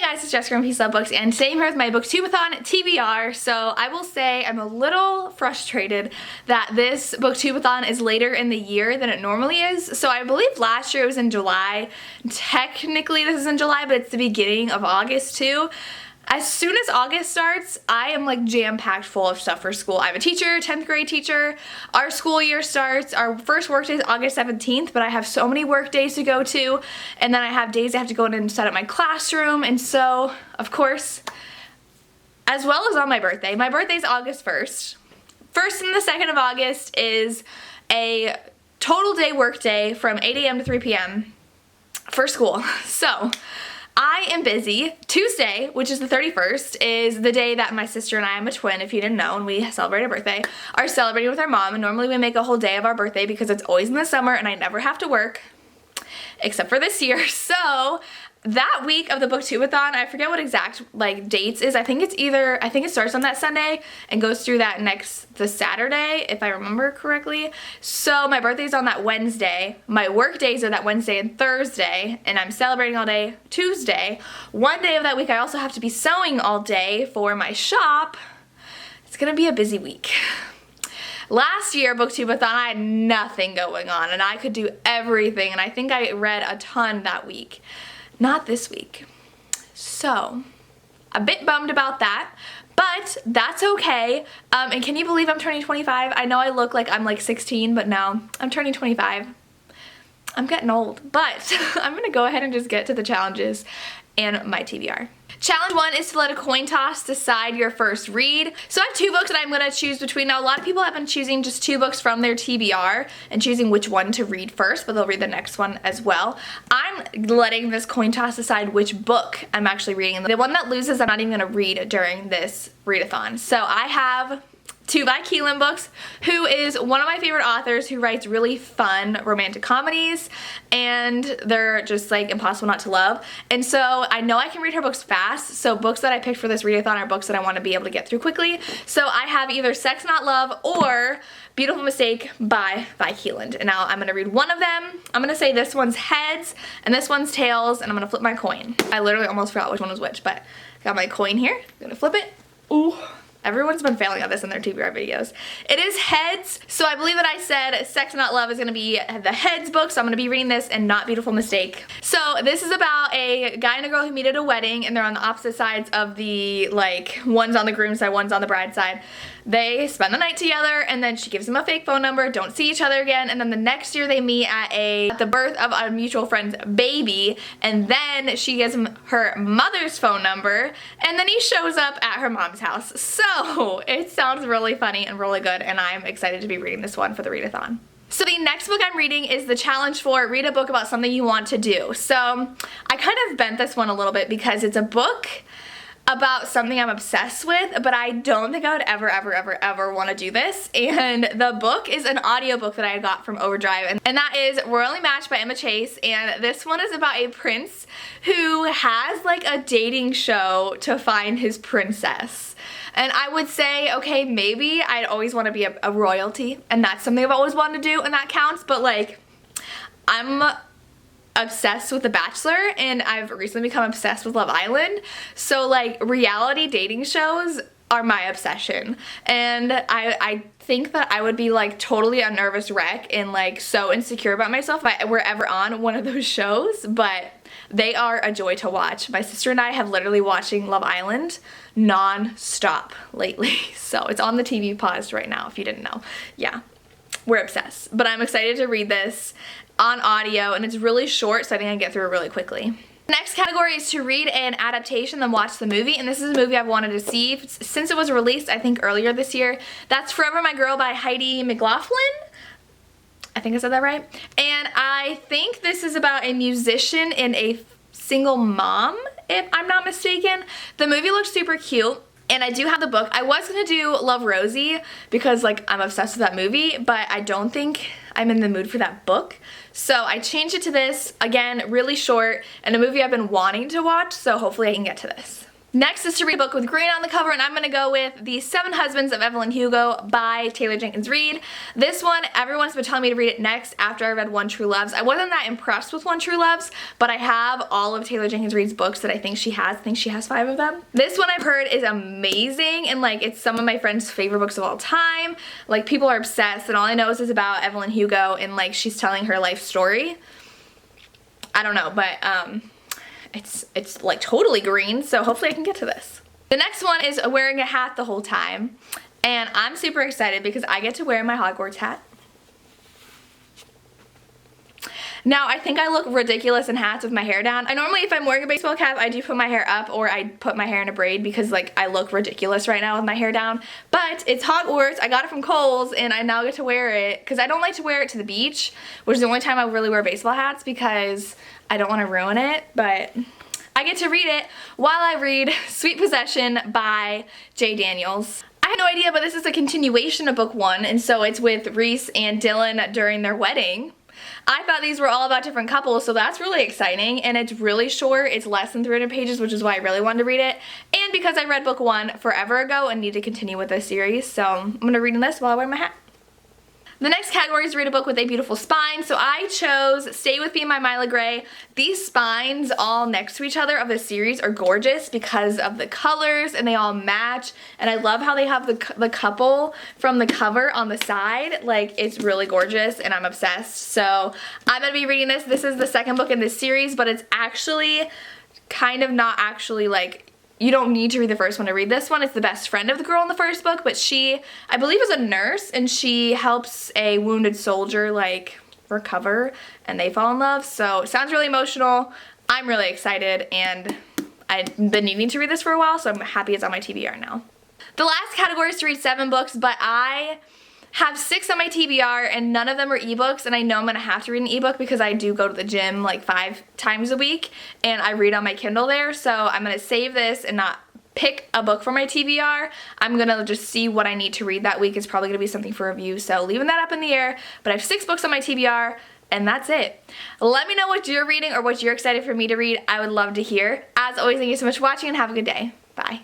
guys, it's Jessica from Peace Love Books, and today I'm here with my Booktubeathon TBR. So I will say I'm a little frustrated that this Booktubeathon is later in the year than it normally is. So I believe last year it was in July. Technically this is in July, but it's the beginning of August too. As soon as August starts, I am like jam-packed full of stuff for school. I have a teacher, 10th grade teacher. Our school year starts, our first work day is August 17th, but I have so many work days to go to, and then I have days I have to go in and set up my classroom, and so, of course, as well as on my birthday. My birthday is August 1st. 1st and the 2nd of August is a total day work day from 8 a.m. to 3 p.m. for school. So I am busy. Tuesday, which is the 31st, is the day that my sister and I'm a twin, if you didn't know, and we celebrate our birthday, are celebrating with our mom. And normally we make a whole day of our birthday because it's always in the summer and I never have to work, except for this year. So that week of the Booktubeathon, I forget what exact like dates is. I think it starts on that Sunday and goes through that the Saturday, if I remember correctly. So my birthday's on that Wednesday. My work days are that Wednesday and Thursday, and I'm celebrating all day Tuesday. One day of that week I also have to be sewing all day for my shop. It's gonna be a busy week. Last year, Booktubeathon, I had nothing going on and I could do everything, and I think I read a ton that week. Not this week. So, a bit bummed about that, but that's okay. And can you believe I'm turning 25? I know I look like I'm like 16, but no, I'm turning 25. I'm getting old, but I'm gonna go ahead and just get to the challenges and my TBR. Challenge 1 is to let a coin toss decide your first read. So I have 2 books that I'm gonna choose between. Now a lot of people have been choosing just 2 books from their TBR and choosing which one to read first, but they'll read the next one as well. I'm letting this coin toss decide which book I'm actually reading. The one that loses I'm not even gonna read during this readathon. So I have 2 Vi Keelan books, who is one of my favorite authors who writes really fun romantic comedies, and they're just like impossible not to love. And so I know I can read her books fast, so books that I picked for this readathon are books that I want to be able to get through quickly. So I have either Sex Not Love or Beautiful Mistake by Vi Keelan. And now I'm going to read one of them. I'm going to say this one's heads and this one's tails, and I'm going to flip my coin. I literally almost forgot which one was which, but I got my coin here. I'm going to flip it. Ooh. Everyone's been failing at this in their TBR videos. It is heads, so I believe that I said Sex Not Love is going to be the heads book, so I'm going to be reading this and not Beautiful Mistake. So this is about a guy and a girl who meet at a wedding, and they're on the opposite sides of the, like, one's on the groom's side, one's on the bride's side. They spend the night together, and then she gives him a fake phone number, don't see each other again, and then the next year they meet at the birth of a mutual friend's baby, and then she gives him her mother's phone number, and then he shows up at her mom's house. So it sounds really funny and really good, and I'm excited to be reading this one for the readathon. So the next book I'm reading is the challenge for read a book about something you want to do. So I kind of bent this one a little bit because it's a book about something I'm obsessed with, but I don't think I would ever want to do this. And the book is an audiobook that I got from Overdrive, and that is Royally Matched by Emma Chase. And this one is about a prince who has like a dating show to find his princess. And I would say, okay, maybe I'd always want to be a royalty, and that's something I've always wanted to do, and that counts, but like, I'm obsessed with The Bachelor, and I've recently become obsessed with Love Island. So like, reality dating shows are my obsession, and I think that I would be like totally a nervous wreck and like so insecure about myself if I were ever on one of those shows, but they are a joy to watch. My sister and I have literally watching Love Island non-stop lately, so it's on the TV paused right now if you didn't know. Yeah, we're obsessed, but I'm excited to read this on audio, and it's really short, so I think I can get through it really quickly. Next category is to read an adaptation, then watch the movie, and this is a movie I've wanted to see since it was released, I think earlier this year. That's Forever My Girl by Heidi McLaughlin. I think I said that right. And I think this is about a musician and a single mom, if I'm not mistaken. The movie looks super cute, and I do have the book. I was gonna do Love Rosie because like I'm obsessed with that movie, but I don't think I'm in the mood for that book. So I changed it to this, again, really short, and a movie I've been wanting to watch, so hopefully I can get to this. Next is to read a book with green on the cover, and I'm going to go with The Seven Husbands of Evelyn Hugo by Taylor Jenkins Reid. This one, everyone's been telling me to read it next after I read One True Loves. I wasn't that impressed with One True Loves, but I have all of Taylor Jenkins Reid's books that I think she has. I think she has 5 of them. This one I've heard is amazing, and like it's some of my friends' favorite books of all time. Like people are obsessed, and all I know is it's about Evelyn Hugo, and like she's telling her life story. I don't know, but it's like totally green, so hopefully I can get to this. The next one is wearing a hat the whole time, and I'm super excited because I get to wear my Hogwarts hat. Now, I think I look ridiculous in hats with my hair down. I normally, if I'm wearing a baseball cap, I do put my hair up or I put my hair in a braid because like I look ridiculous right now with my hair down. But it's Hogwarts, I got it from Kohl's, and I now get to wear it because I don't like to wear it to the beach, which is the only time I really wear baseball hats because I don't want to ruin it, but I get to read it while I read Sweet Possession by J. Daniels. I had no idea, but this is a continuation of book 1, and so it's with Reese and Dylan during their wedding. I thought these were all about different couples, so that's really exciting, and it's really short. It's less than 300 pages, which is why I really wanted to read it, and because I read book 1 forever ago and need to continue with this series, so I'm going to read this while I wear my hat. The next category is read a book with a beautiful spine, so I chose Stay With Me by Mila Gray. These spines all next to each other of the series are gorgeous because of the colors, and they all match, and I love how they have the couple from the cover on the side. Like, it's really gorgeous, and I'm obsessed, so I'm going to be reading this. This is the second book in this series, but it's actually kind of not actually like, you don't need to read the first one to read this one. It's the best friend of the girl in the first book, but she, I believe, is a nurse, and she helps a wounded soldier, like, recover, and they fall in love. So it sounds really emotional. I'm really excited, and I've been needing to read this for a while, so I'm happy it's on my TBR now. The last category is to read 7 books, but I have 6 on my TBR, and none of them are ebooks, and I know I'm going to have to read an ebook because I do go to the gym like 5 times a week, and I read on my Kindle there, so I'm going to save this and not pick a book for my TBR. I'm going to just see what I need to read that week. It's probably going to be something for review, so leaving that up in the air, but I have 6 books on my TBR, and that's it. Let me know what you're reading or what you're excited for me to read. I would love to hear. As always, thank you so much for watching, and have a good day. Bye.